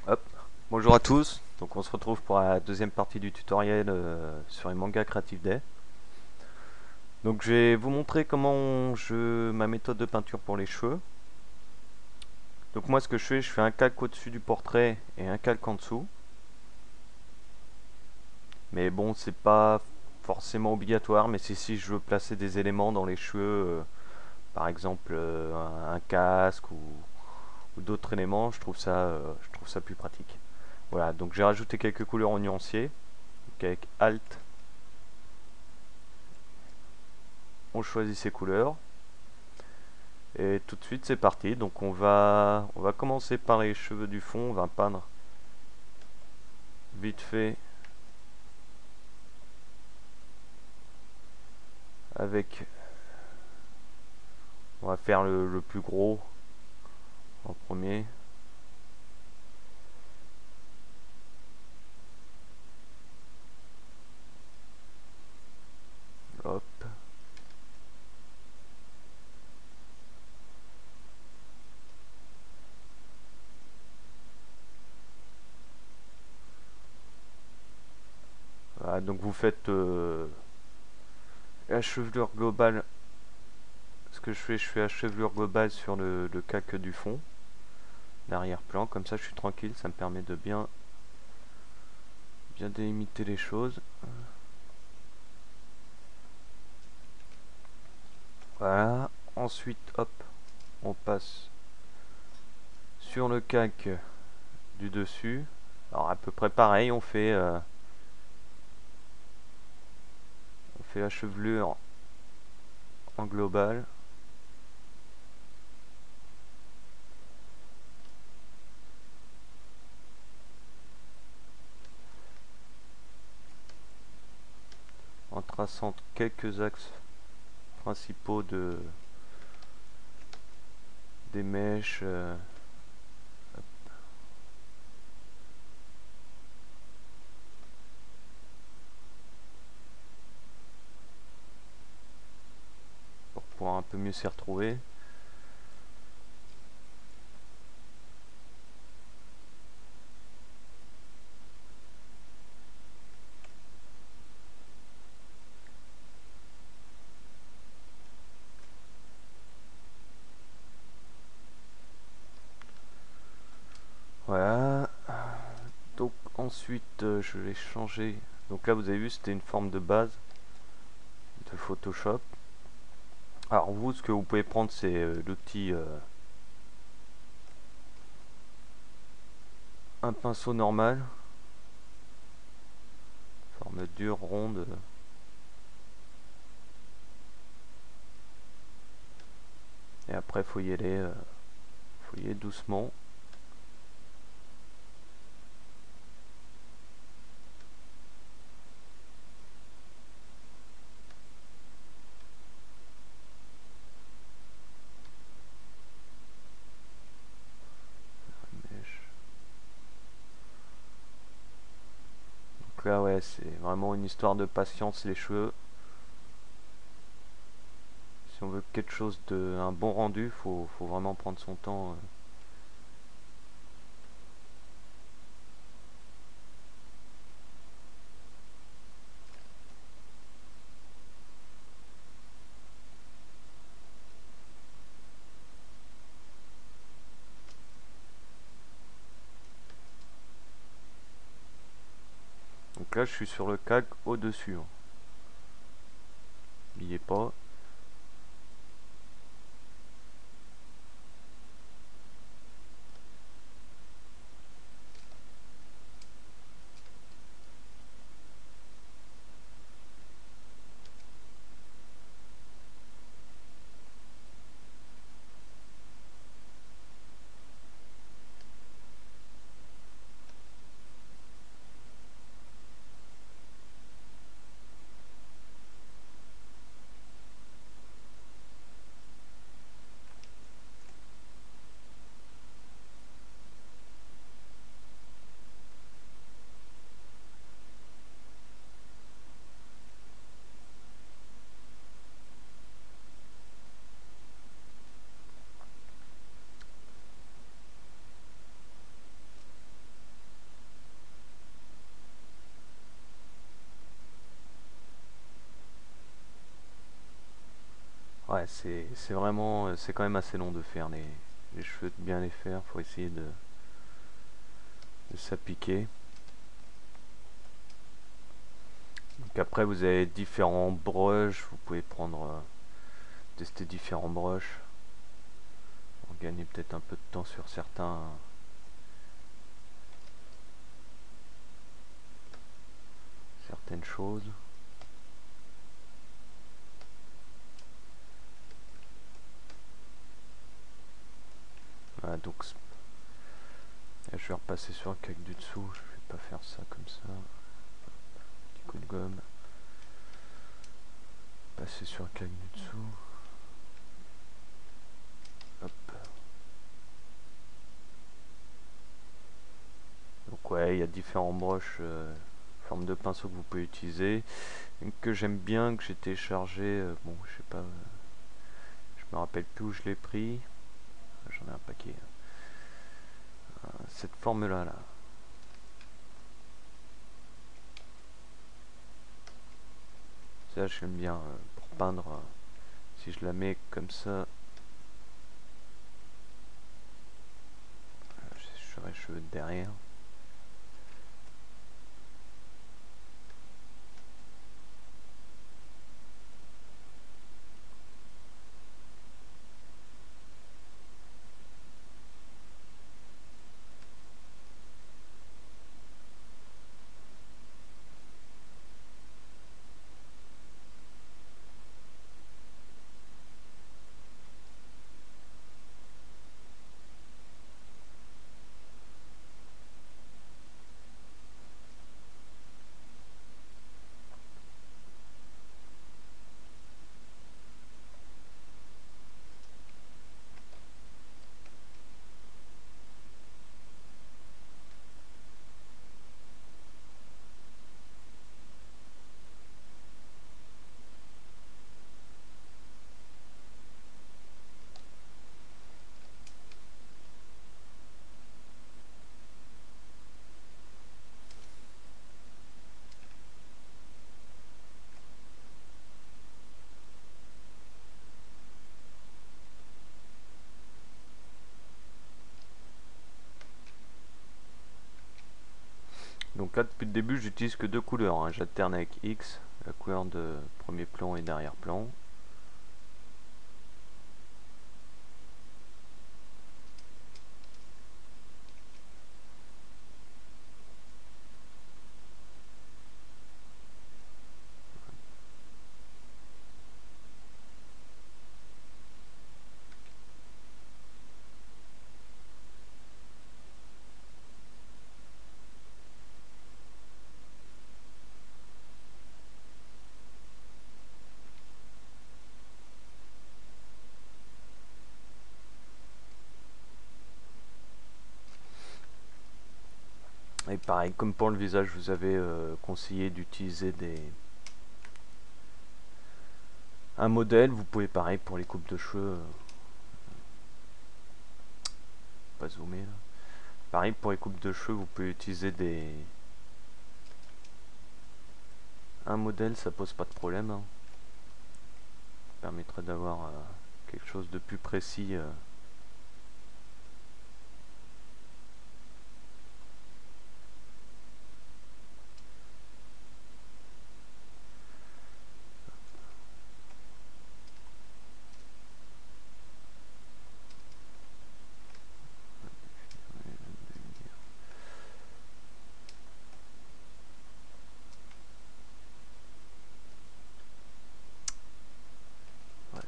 Hop, bonjour à tous. Donc on se retrouve pour la deuxième partie du tutoriel sur les mangas Creative Day. Donc je vais vous montrer ma méthode de peinture pour les cheveux. Donc moi ce que je fais un calque au-dessus du portrait et un calque en dessous. Mais bon, c'est pas forcément obligatoire, mais c'est si je veux placer des éléments dans les cheveux, par exemple un casque ou d'autres éléments, je trouve ça plus pratique. Voilà, donc j'ai rajouté quelques couleurs en nuancier. Donc avec Alt, on choisit ses couleurs. Et tout de suite c'est parti. Donc on va commencer par les cheveux du fond. On va peindre vite fait avec. On va faire le plus gros en premier. Hop. Voilà, donc vous faites la chevelure globale. Ce que je fais la chevelure globale sur le calque du fond, l'arrière-plan. Comme ça, je suis tranquille. Ça me permet de bien délimiter les choses. Voilà. Ensuite, hop, on passe sur le calque du dessus. Alors à peu près pareil, on fait la chevelure en global. En traçant quelques axes principaux des mèches. Pour pouvoir un peu mieux s'y retrouver. Voilà. Donc ensuite je vais changer. Donc là vous avez vu c'était une forme de base de Photoshop. Alors vous ce que vous pouvez prendre c'est l'outil un pinceau normal. Forme dure, ronde. Et après faut faut y aller doucement. Donc là ouais c'est vraiment une histoire de patience les cheveux. Si on veut quelque chose de un bon rendu, faut vraiment prendre son temps. Donc là je suis sur le calque au-dessus. N'oubliez pas. Ouais, c'est vraiment, c'est quand même assez long de faire les cheveux, de bien les faire. Faut essayer de s'appliquer. Donc après, vous avez différents brushes. Vous pouvez prendre, tester différents brushes pour gagner peut-être un peu de temps sur certaines choses. Voilà, donc là, je vais repasser sur le calque du dessous. Je vais pas faire ça comme ça. Petit coup de gomme. Passer sur le calque du dessous. Hop. Donc ouais, il y a différents brushes, forme de pinceau que vous pouvez utiliser. Une que j'aime bien, que j'ai téléchargé, bon je sais pas, je me rappelle plus où je l'ai pris. J'en ai un paquet. Cette forme là. Ça j'aime bien pour peindre. Si je la mets comme ça, je serai les cheveux de derrière. Donc là depuis le début j'utilise que deux couleurs, hein. J'alterne avec X, la couleur de premier plan et d'arrière-plan. Et pareil, comme pour le visage, vous avez conseillé d'utiliser un modèle. Vous pouvez pareil pour les coupes de cheveux. Pas zoomer là. Pareil pour les coupes de cheveux, vous pouvez utiliser un modèle, ça pose pas de problème. Hein. Ça permettrait d'avoir quelque chose de plus précis. Ouais.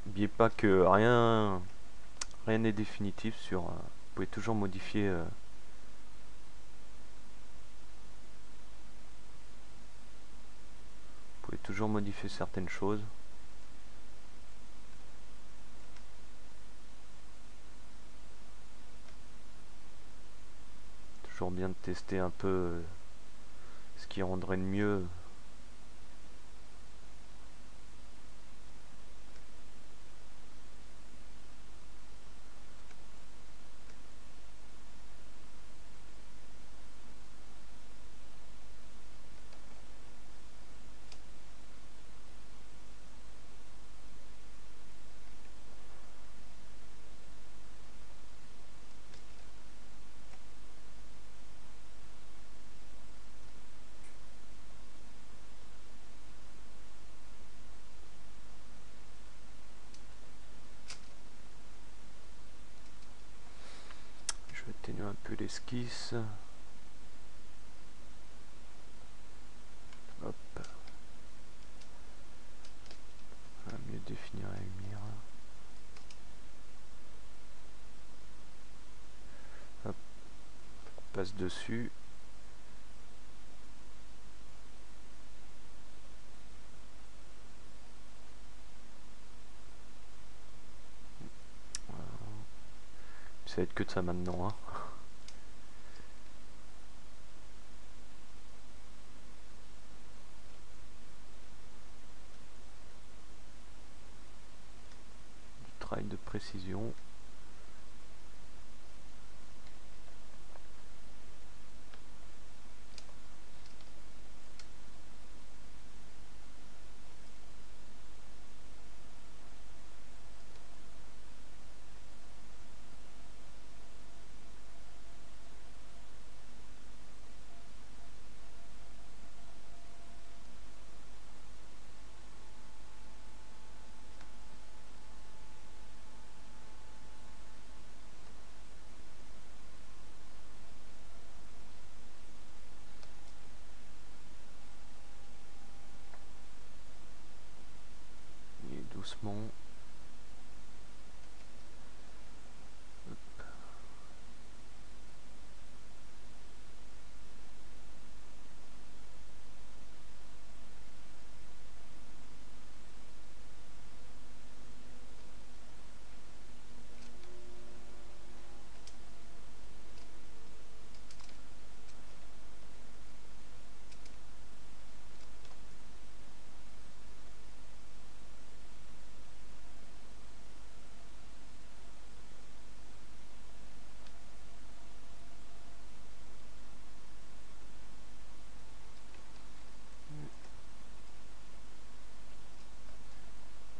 N'oubliez pas que rien n'est définitif sur. Vous pouvez toujours modifier. Vous pouvez toujours modifier certaines choses. Toujours bien de tester un peu ce qui rendrait le mieux. peu l'esquisse. Hop. On va mieux définir la lumière. Hop. On passe dessus. Voilà. Ça va être que de ça maintenant, hein. Du travail de précision. Et doucement.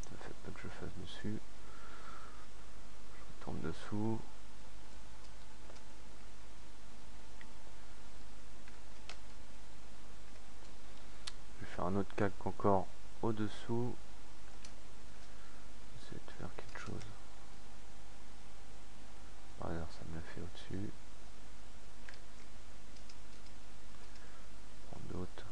Ça fait pas que je fasse dessus. Je retourne dessous. Je vais faire un autre calque encore au-dessous. Essayer de faire quelque chose. Par exemple, ça me l'a fait au-dessus. Prendre d'autres.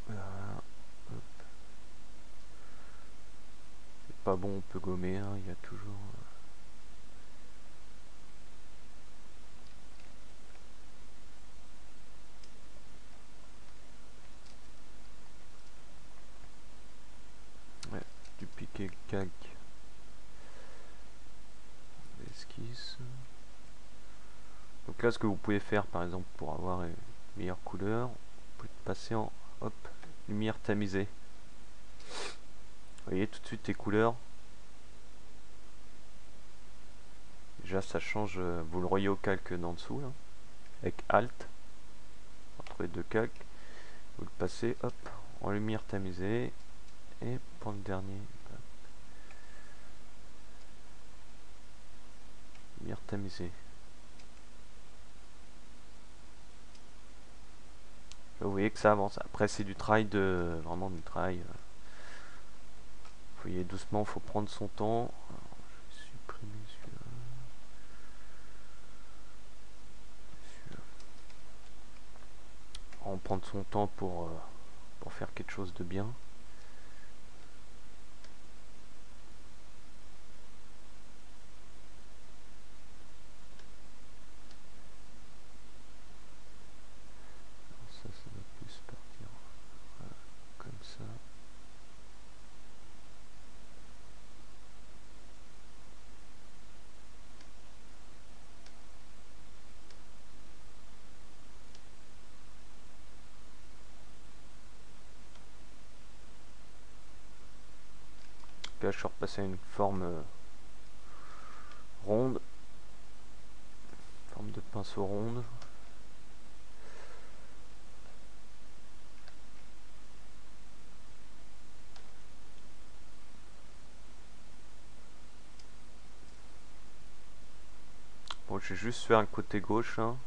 Voilà. C'est pas bon, on peut gommer, hein, il y a toujours... Ouais, du piqué calque. Esquisse. Donc là, ce que vous pouvez faire, par exemple, pour avoir une meilleure couleur, vous pouvez passer en, hop, lumière tamisée. Vous voyez tout de suite les couleurs. Déjà, ça change. Vous le voyez au calque d'en dessous, là, avec Alt, entre les deux calques. Vous le passez, hop, en lumière tamisée. Et pour le dernier, hop, lumière tamisée. Là, vous voyez que ça avance. Après, c'est du travail de... Vraiment du travail. Vous voyez doucement, il faut prendre son temps. Alors, je prendre son temps pour faire quelque chose de bien. Ça va plus partir comme ça. Là, je suis repassé à une forme ronde, forme de pinceau ronde. Bon, j'ai juste fait un côté gauche, hein.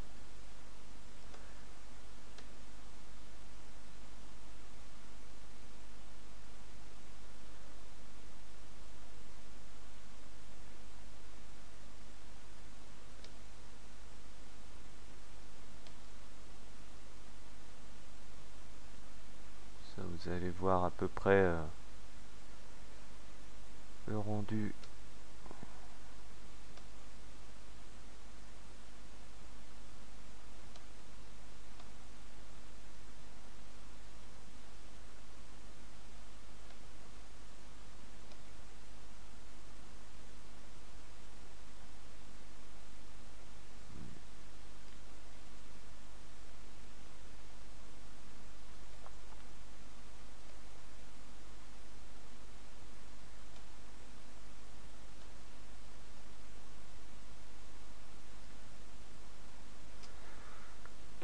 Ça, vous allez voir à peu près le rendu.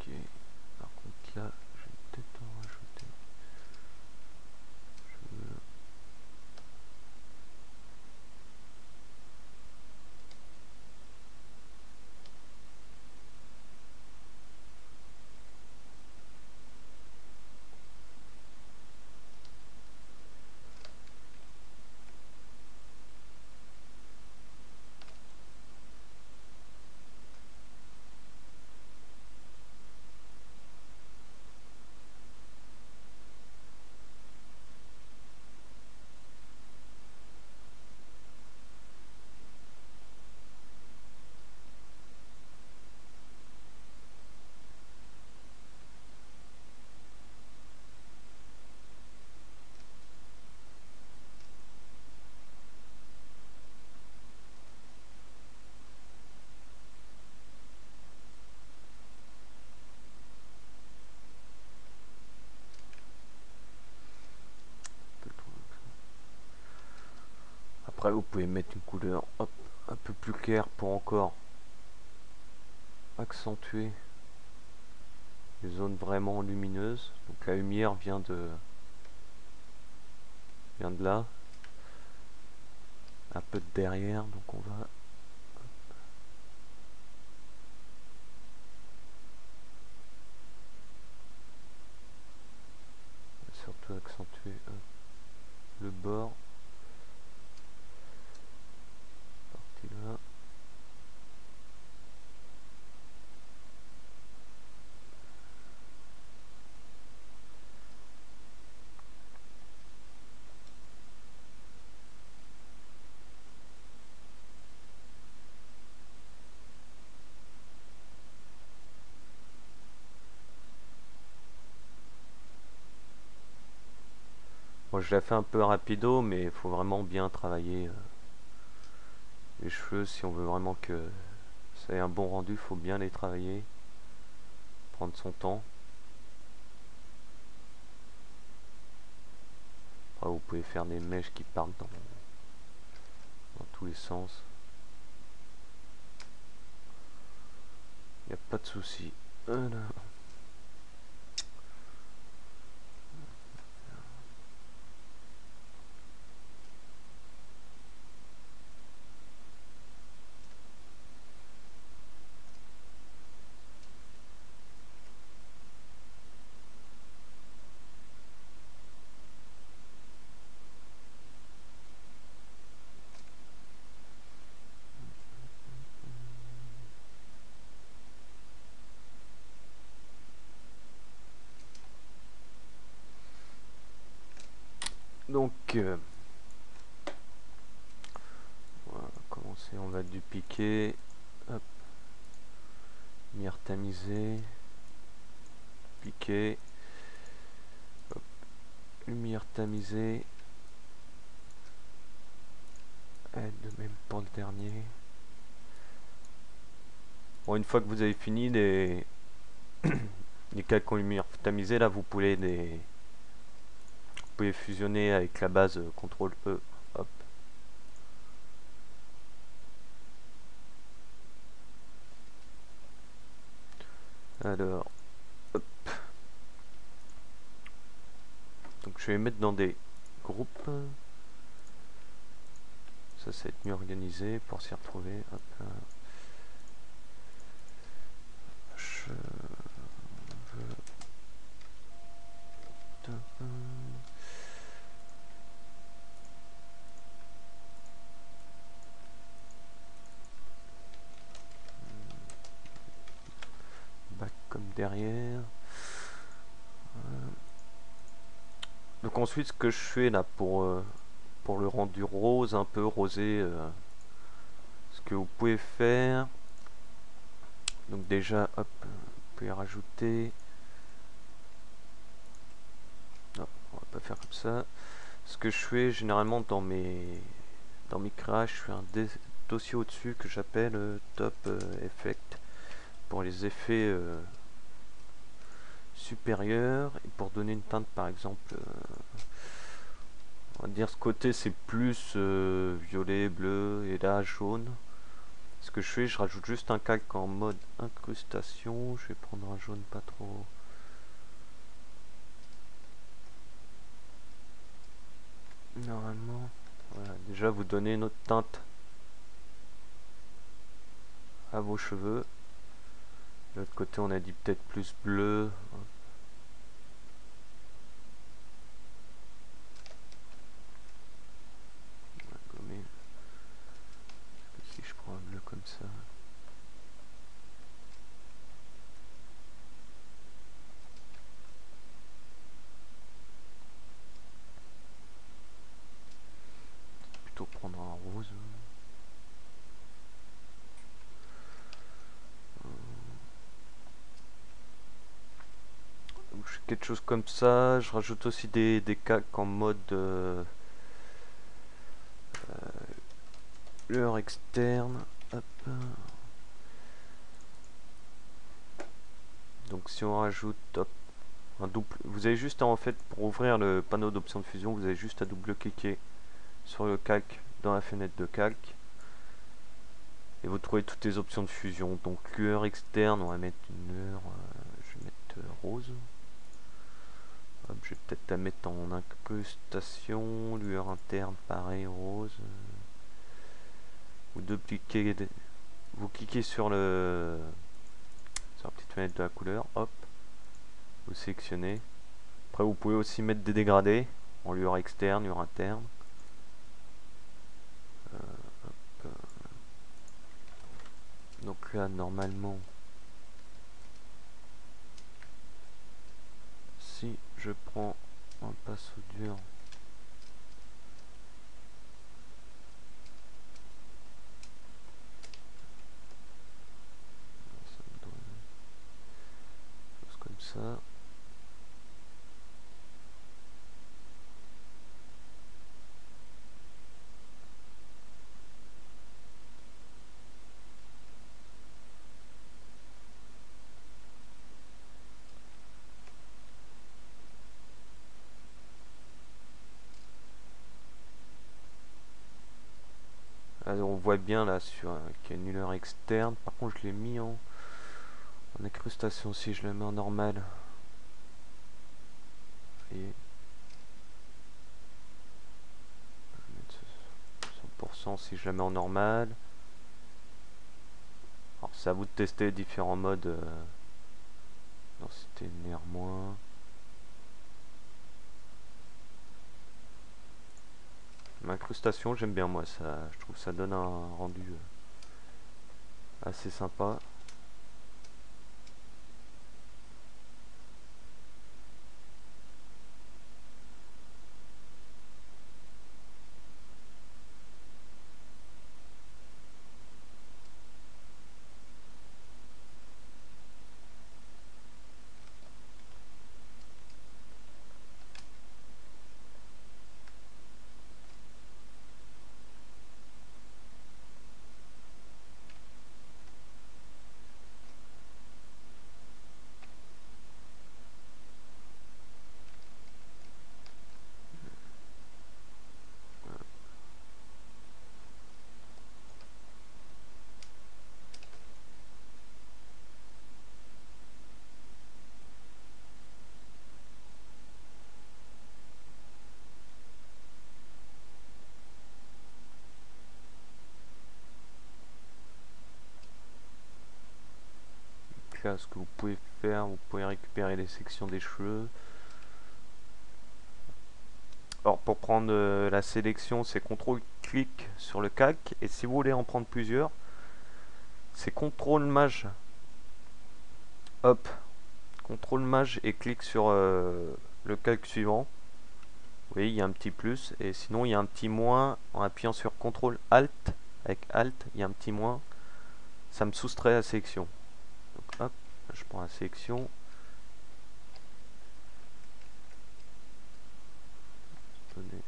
Ok, par contre là, je vais peut-être en rajouter. Je veux... Après, vous pouvez mettre une couleur hop, un peu plus claire pour encore accentuer les zones vraiment lumineuses. Donc la lumière vient de là, un peu de derrière, donc on va surtout accentuer le bord, partie là. Moi je l'ai fait un peu rapido, mais il faut vraiment bien travailler les cheveux si on veut vraiment que ça ait un bon rendu. Il faut bien les travailler, prendre son temps. Après, vous pouvez faire des mèches qui partent dans tous les sens. Il n'y a pas de souci. Voilà. Donc on va commencer, on va dupliquer, hop, lumière tamisée, piquer, hop, lumière tamisée, et de même pour le dernier. Bon, une fois que vous avez fini les calques en lumière tamisée, là vous pouvez fusionner avec la base CTRL E, hop. Alors, hop. Donc je vais les mettre dans des groupes. Ça va être mieux organisé pour s'y retrouver. Hop, là. Je veux... Back comme derrière. Donc ensuite, ce que je fais là pour le rendu rose, un peu rosé, ce que vous pouvez faire. Donc déjà, hop, vous pouvez rajouter. Non, on va pas faire comme ça. Ce que je fais généralement dans mes créas, je fais un dossier au-dessus que j'appelle Top Effect pour les effets supérieurs et pour donner une teinte par exemple. On va dire ce côté c'est plus violet, bleu et là jaune. Ce que je fais, je rajoute juste un calque en mode incrustation. Je vais prendre un jaune pas trop. Normalement, voilà, déjà vous donnez une autre teinte à vos cheveux. De l'autre côté, on a dit peut-être plus bleu. On va gommer. Si je prends un bleu comme ça. Plutôt prendre un rose. Donc, je fais quelque chose comme ça. Je rajoute aussi des calques en mode lueur externe. Hop. Donc si on rajoute hop, un double, vous avez juste à, en fait pour ouvrir le panneau d'options de fusion, vous avez juste à double-cliquer sur le calque dans la fenêtre de calque et vous trouvez toutes les options de fusion. Donc lueur externe, on va mettre une lueur, je vais mettre rose. Hop, je vais peut-être la mettre en incrustation, lueur interne, pareil, rose. Vous dupliquez, vous cliquez sur la petite fenêtre de la couleur, hop, vous sélectionnez. Après vous pouvez aussi mettre des dégradés en lueur externe, lueur interne. Hop. Donc là normalement, si je prends un pinceau dur, ça me donne quelque chose comme ça. Alors on voit bien là sur qu'il y a une lueur externe. Par contre je l'ai mis en incrustation. Si je le mets en normal, vous voyez, 100% si je la mets en normal. Alors c'est à vous de tester différents modes. Densité lumière moins. L'incrustation j'aime bien moi, ça, je trouve que ça donne un rendu assez sympa. faire, ce que vous pouvez faire, vous pouvez récupérer les sections des cheveux. Alors pour prendre la sélection, c'est CTRL-clic sur le calque, et si vous voulez en prendre plusieurs, c'est CTRL-maj. Hop, CTRL-maj et clic sur le calque suivant. Vous voyez, il y a un petit plus, et sinon il y a un petit moins en appuyant sur CTRL-ALT. Avec ALT, il y a un petit moins. Ça me soustrait la sélection. Donc hop, je prends la sélection. Donner.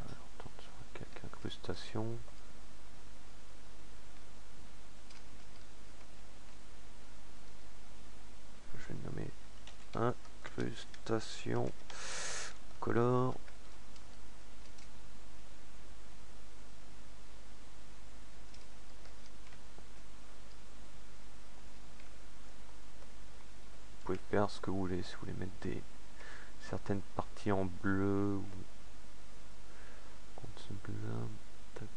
Alors, on tourne sur quelques incrustations. Je vais nommer incrustation color. Vous pouvez faire ce que vous voulez, si vous voulez mettre certaines parties en bleu ou contre ce bleu. Tac.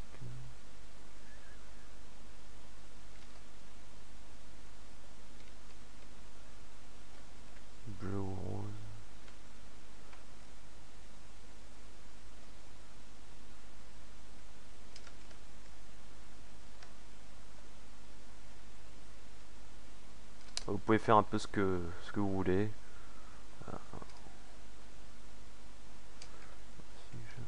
Bleu ou rose. Vous pouvez faire un peu ce que vous voulez. Si je fais...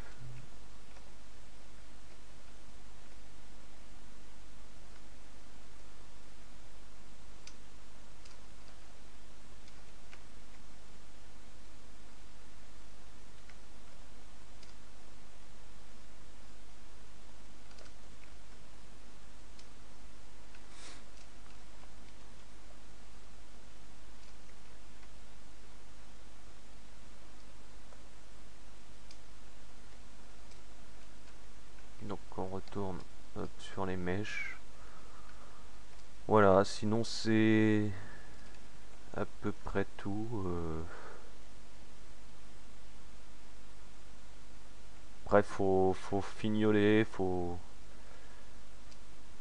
Donc on retourne hop, sur les mèches. Voilà, sinon c'est à peu près tout. Bref, faut fignoler, faut...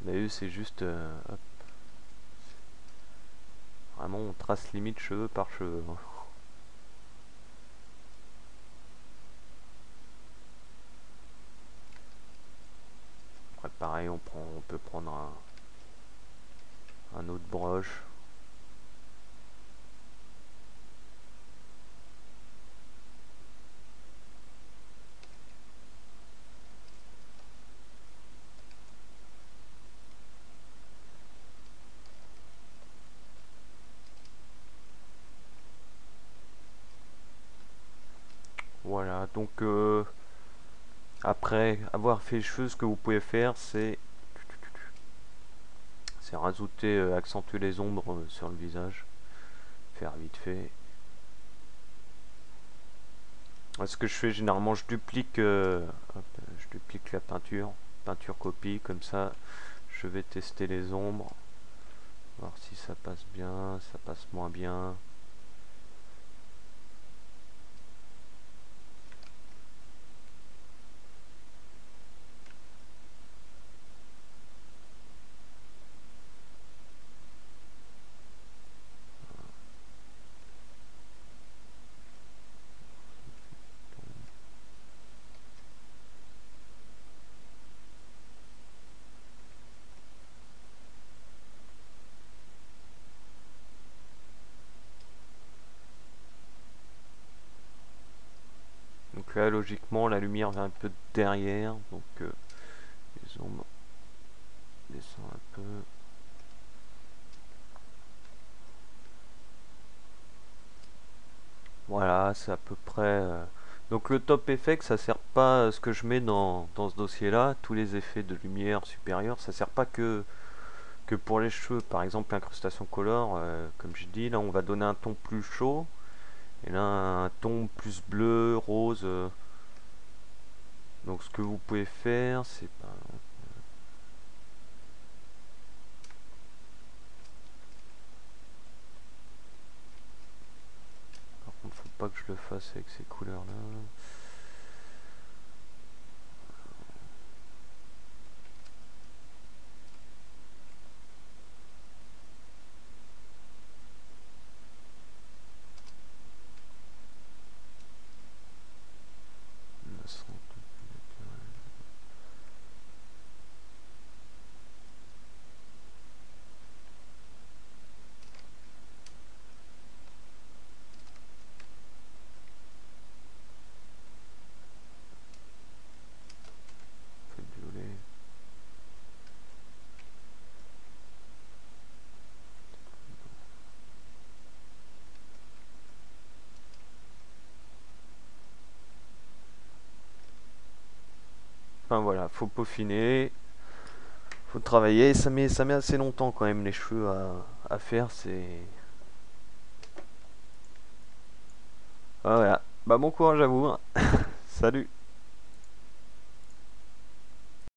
Vous avez vu, c'est juste... hop. Vraiment, on trace limite cheveu par cheveu. Après, pareil, on peut prendre un autre brush. Voilà, donc après avoir fait les cheveux, ce que vous pouvez faire, c'est rajouter, accentuer les ombres sur le visage. Faire vite fait. Ce que je fais généralement, hop, je duplique la peinture copie, comme ça je vais tester les ombres, voir si ça passe bien, ça passe moins bien. Donc là, logiquement, la lumière vient un peu derrière, donc les ombres descendent un peu. Voilà, c'est à peu près... Donc le top effect, ça sert pas à ce que je mets dans ce dossier-là, tous les effets de lumière supérieure, ça sert pas que pour les cheveux. Par exemple, l'incrustation color, comme je dis, là on va donner un ton plus chaud, et là un ton plus bleu, rose. Donc ce que vous pouvez faire, c'est pas... Par contre, faut pas que je le fasse avec ces couleurs-là. Enfin voilà, faut peaufiner, faut travailler, ça met assez longtemps quand même les cheveux à faire, c'est... Ah, voilà. Bah bon courage à vous, hein. Salut.